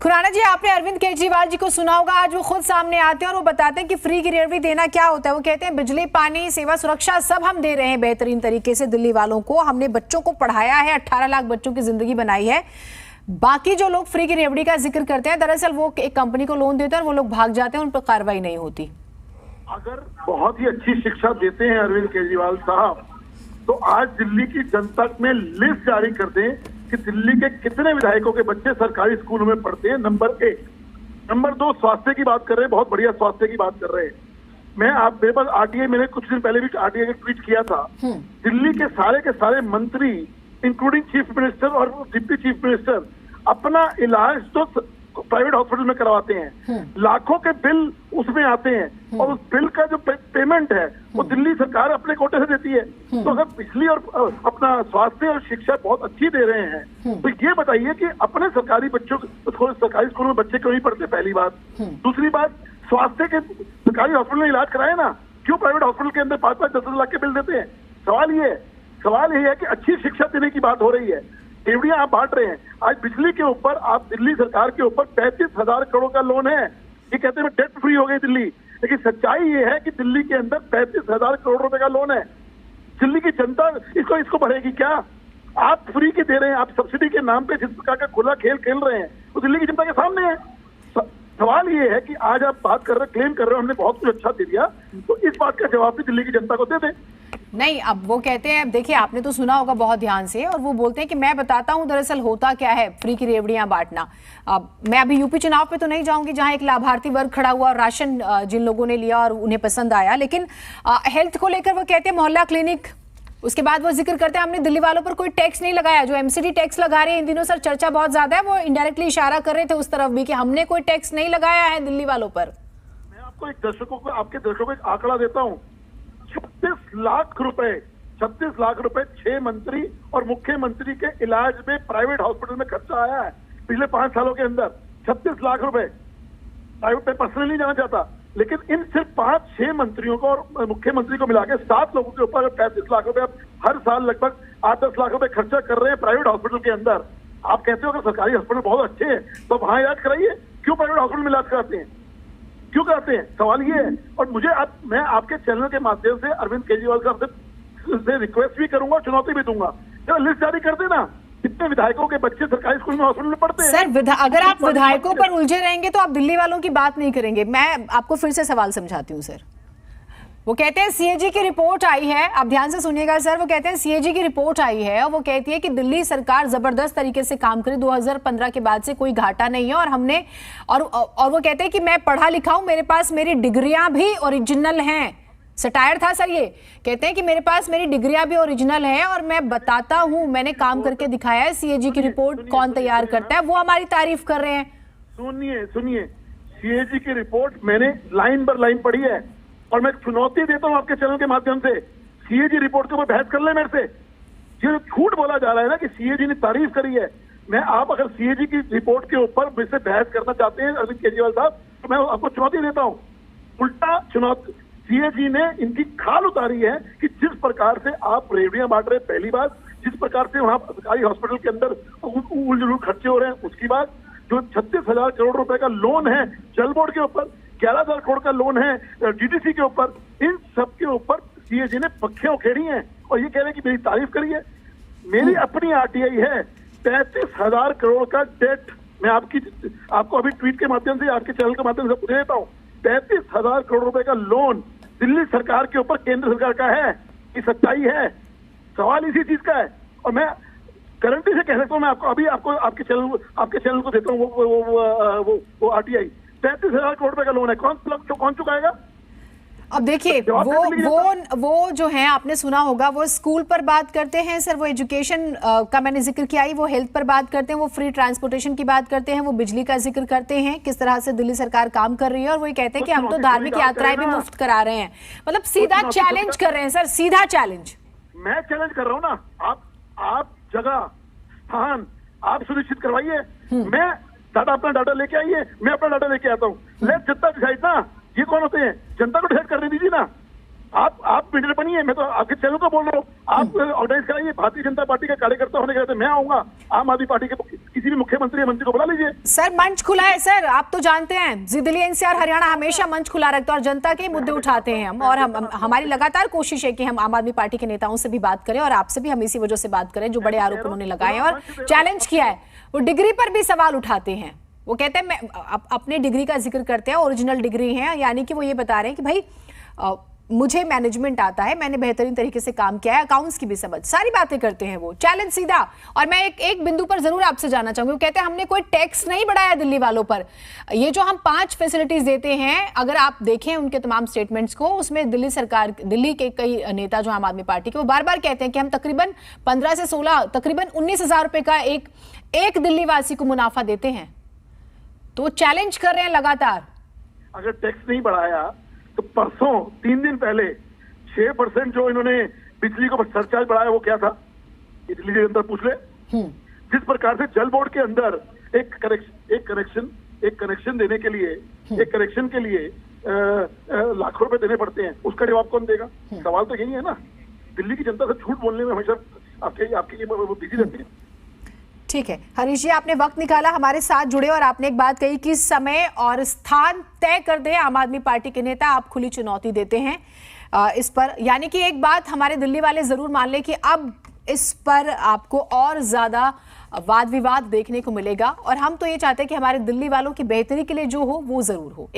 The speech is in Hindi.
खुराना जी, आपने अरविंद केजरीवाल जी को सुना होगा। आज वो खुद सामने आते हैं और वो बताते हैं कि फ्री की रेवड़ी देना क्या होता है। वो कहते हैं बिजली, पानी, सेवा, सुरक्षा सब हम दे रहे हैं बेहतरीन तरीके से दिल्ली वालों को। हमने बच्चों को पढ़ाया है, 18 लाख बच्चों की जिंदगी बनाई है। बाकी जो लोग फ्री की रेवड़ी का जिक्र करते हैं, दरअसल वो एक कंपनी को लोन देते हैं और वो लोग भाग जाते हैं, उन पर कार्रवाई नहीं होती। अगर बहुत ही अच्छी शिक्षा देते हैं अरविंद केजरीवाल साहब, तो आज दिल्ली की जनता में लिस्ट जारी कर दें कि दिल्ली के कितने विधायकों के बच्चे सरकारी स्कूलों में पढ़ते हैं। नंबर 1। नंबर 2, स्वास्थ्य की बात कर रहे हैं, बहुत बढ़िया स्वास्थ्य की बात कर रहे हैं। मैं आप मेरे पास आरटीआई, मैंने कुछ दिन पहले भी आरटीआई का ट्वीट किया था। दिल्ली के सारे मंत्री इंक्लूडिंग चीफ मिनिस्टर और डिप्टी चीफ मिनिस्टर अपना इलाज तो प्राइवेट हॉस्पिटल में करवाते हैं। लाखों के बिल उसमें आते हैं और उस बिल का जो पेमेंट है वो दिल्ली सरकार अपने कोटे से देती है। तो अगर बिजली और अपना स्वास्थ्य और शिक्षा बहुत अच्छी दे रहे हैं, तो ये बताइए कि अपने सरकारी बच्चों सरकारी स्कूल में बच्चे क्यों नहीं पढ़ते, पहली बात। दूसरी बात, स्वास्थ्य के सरकारी हॉस्पिटल में इलाज कराए ना, क्यों प्राइवेट हॉस्पिटल के अंदर 5-5, 10-10 लाख के बिल देते हैं। सवाल ये है कि अच्छी शिक्षा देने की बात हो रही है, रेवड़ियां आप बांट रहे हैं। आज बिजली के ऊपर आप दिल्ली सरकार के ऊपर 35,000 करोड़ का लोन है। ये कहते हैं डेट फ्री हो गई दिल्ली, लेकिन सच्चाई ये है कि दिल्ली के अंदर 35,000 करोड़ रुपए का लोन है। दिल्ली की जनता इसको भरेगी क्या? आप फ्री के दे रहे हैं, आप सब्सिडी के नाम पे जिस प्रकार का खुला खेल खेल रहे हैं वो दिल्ली की जनता के सामने है। सवाल ये है कि आज आप बात कर रहे, क्लेम कर रहे हो हमने बहुत कुछ अच्छा दे दिया, तो इस बात का जवाब भी दिल्ली की जनता को दे दें। नहीं, अब वो कहते हैं, देखिए आपने तो सुना होगा बहुत ध्यान से, और वो बोलते हैं कि मैं बताता हूं दरअसल होता क्या है फ्री की रेवड़ियां बांटना। अब मैं अभी यूपी चुनाव पे तो नहीं जाऊंगी जहां एक लाभार्थी वर्ग खड़ा हुआ और राशन जिन लोगों ने लिया और उन्हें पसंद आया, लेकिन हेल्थ को लेकर वो कहते हैं मोहल्ला क्लिनिक। उसके बाद वो जिक्र करते हैं हमने दिल्ली वालों पर कोई टैक्स नहीं लगाया। जो एमसीडी टैक्स लगा रहे हैं इन दिनों सर चर्चा बहुत ज्यादा है, वो इनडायरेक्टली इशारा कर रहे थे उस तरफ भी कि हमने कोई टैक्स नहीं लगाया है दिल्ली वालों पर। मैं आपको आपके दर्शकों को एक आंकड़ा देता हूँ। 36 लाख रुपए 6 मंत्री और मुख्यमंत्री के इलाज में प्राइवेट हॉस्पिटल में खर्चा आया है पिछले 5 सालों के अंदर। 36 लाख रुपए प्राइवेट में पर्सनली नहीं जाना चाहता, लेकिन इन सिर्फ 5-6 मंत्रियों को और मुख्यमंत्री को मिलाकर 7 लोगों के ऊपर 35 लाख रुपए आप हर साल लगभग 8-10 लाख रुपए खर्चा कर रहे हैं प्राइवेट हॉस्पिटल के अंदर। आप कहते हो कि सरकारी हॉस्पिटल बहुत अच्छे हैं तो वहां इलाज कराइए, क्यों प्राइवेट हॉस्पिटल में इलाज कराते हैं, क्यों कराते हैं? सवाल ये है। और मैं आपके चैनल के माध्यम से अरविंद केजरीवाल साहब से रिक्वेस्ट भी करूंगा, चुनौती भी दूंगा, जरा लिस्ट जारी कर देना कितने विधायकों के बच्चे सरकारी स्कूल में हॉस्पिटल में पढ़ते हैं। सर अगर आप विधायकों पर उलझे रहेंगे तो आप दिल्ली वालों की बात नहीं करेंगे। मैं आपको फिर से सवाल समझाती हूँ सर। वो कहते हैं सीएजी की रिपोर्ट आई है, आप ध्यान से सुनिएगा सर। वो कहते हैं सीएजी की रिपोर्ट आई है और वो कहती है कि दिल्ली सरकार जबरदस्त तरीके से काम करे, 2015 के बाद से कोई घाटा नहीं है। और हमने और वो कहते हैं कि मैं पढ़ा लिखा हूं, मेरे पास मेरी डिग्रियां भी ओरिजिनल हैं। सटायर था सर ये। कहते हैं कि मेरे पास मेरी डिग्रियां भी ओरिजिनल है और मैं बताता हूं, मैंने काम करके दिखाया है। सीएजी की रिपोर्ट कौन तैयार करता है, वो हमारी तारीफ कर रहे हैं। सुनिए सीएजी की रिपोर्ट मैंने लाइन पर लाइन पढ़ी है और मैं चुनौती देता हूं आपके चैनल के माध्यम से, सीएजी रिपोर्ट के ऊपर बहस कर ले मेरे से। ये झूठ बोला जा रहा है ना कि सीएजी ने तारीफ करी है। आप अगर सीएजी की रिपोर्ट के ऊपर मुझसे बहस करना चाहते हैं अरविंद केजरीवाल साहब, तो मैं आपको चुनौती देता हूं। उल्टा चुनौती, सीएजी ने इनकी खाल उतारी है कि जिस प्रकार से आप रेवड़ियां बांट रहे हैं, पहली बात, जिस प्रकार से वहां सरकारी हॉस्पिटल के अंदर उल खर्चे हो रहे हैं, उसकी बात, जो 36,000 करोड़ रुपए का लोन है जल बोर्ड के ऊपर, 11,000 करोड़ का लोन है डीटीसी के ऊपर, इन सब के ऊपर सीएजी ने पक्खियां उखेड़ी हैं और ये कह रहे हैं कि मेरी तारीफ करिए। मेरी अपनी आरटीआई है, 35,000 करोड़ का डेट मैं आपको अभी ट्वीट के माध्यम से, आपके चैनल के माध्यम से दे देता हूँ। 35,000 करोड़ रुपए का लोन दिल्ली सरकार के ऊपर केंद्र सरकार का है। ये सच्चाई है, सवाल इसी चीज का है। और मैं गारंटी से कह सकता हूँ, मैं आपको आपके चैनल को देता हूँ वो आरटीआई 35,000 करोड़ रुपए का लोन है। कौन चुकाएगा? अब देखिए वो जो है, आपने सुना होगा, वो स्कूल पर बात करते हैं सर, वो एजुकेशन का मैंने जिक्र किया ही, वो हेल्थ पर बात करते हैं, वो फ्री ट्रांसपोर्टेशन की बात करते हैं, वो बिजली का जिक्र करते हैं, किस तरह से दिल्ली सरकार काम कर रही है। और वो कहते हैं कि हम तो धार्मिक यात्राएं भी मुफ्त करा रहे हैं। मतलब सीधा चैलेंज कर रहे हैं सर, सीधा चैलेंज। मैं चैलेंज कर रहा हूँ ना, आप जगह स्थान आप सुनिश्चित करवाइए। मैं अपना डाटा लेके आइए, मैं अपना डाटा लेके आता हूँ। लेट जनता डिसाइड ना, ये कौन होते हैं? जनता को डिसाइड करने दीजिए ना। आप मीडिया बनिए, मैं तो आपके चैनल का बोल रहा हूँ, आप ऑर्गेनाइज कराइए। भारतीय जनता पार्टी का कार्यकर्ता होने के नाते मैं आऊंगा, आम आदमी पार्टी के किसी भी मुख्यमंत्री या मंत्री को बुला लीजिए। सर मंच खुला है सर, आप तो जानते हैं दिल्ली एनसीआर हरियाणा हमेशा मंच खुला रखता है और जनता के मुद्दे उठाते हैं हम, और हमारी लगातार कोशिश है कि हम आम आदमी पार्टी के नेताओं से भी बात करें और आपसे भी हम इसी वजह से बात करें जो बड़े आरोप उन्होंने लगाए और चैलेंज किया है। वो डिग्री पर भी सवाल उठाते हैं, वो कहते हैं मैं अपने डिग्री का जिक्र करते हैं, ओरिजिनल डिग्री है, यानी कि वो ये बता रहे हैं कि भाई मुझे मैनेजमेंट आता है, मैंने बेहतरीन तरीके से काम किया है, अकाउंट्स की भी समझ, सारी बातें करते हैं वो, चैलेंज सीधा। और मैं एक बिंदु पर जरूर आपसे जानना चाहूंगी, वो कहते हैं हमने कोई टैक्स नहीं बढ़ाया दिल्ली वालों पर, ये जो हम 5 फैसिलिटीज देते हैं, अगर आप देखें उनके तमाम स्टेटमेंट्स को, उसमें दिल्ली सरकार, दिल्ली के कई नेता जो आम आदमी पार्टी के, वो बार बार कहते हैं कि हम तकरीबन 15 से 16 तकरीबन 19,000 रुपए का एक दिल्ली वासी को मुनाफा देते हैं, तो चैलेंज कर रहे हैं लगातार। अगर टैक्स नहीं बढ़ाया तो परसों 3 दिन पहले 6% जो इन्होंने बिजली को सरचार्ज बढ़ाया वो क्या था, दिल्ली के अंदर पूछ ले। जिस प्रकार से जल बोर्ड के अंदर एक कनेक्शन देने के लिए, एक कनेक्शन के लिए लाखों रुपए देने पड़ते हैं, उसका जवाब कौन देगा? सवाल तो यही है ना। दिल्ली की जनता से झूठ बोलने में हमेशा आपके बिजी रहती है। ठीक है हरीश जी, आपने वक्त निकाला, हमारे साथ जुड़े और आपने एक बात कही कि समय और स्थान तय कर दे आम आदमी पार्टी के नेता, आप खुली चुनौती देते हैं इस पर, यानी कि एक बात हमारे दिल्ली वाले जरूर मान ले कि अब इस पर आपको और ज्यादा वाद विवाद देखने को मिलेगा, और हम तो ये चाहते हैं कि हमारे दिल्ली वालों की बेहतरी के लिए जो हो वो जरूर हो।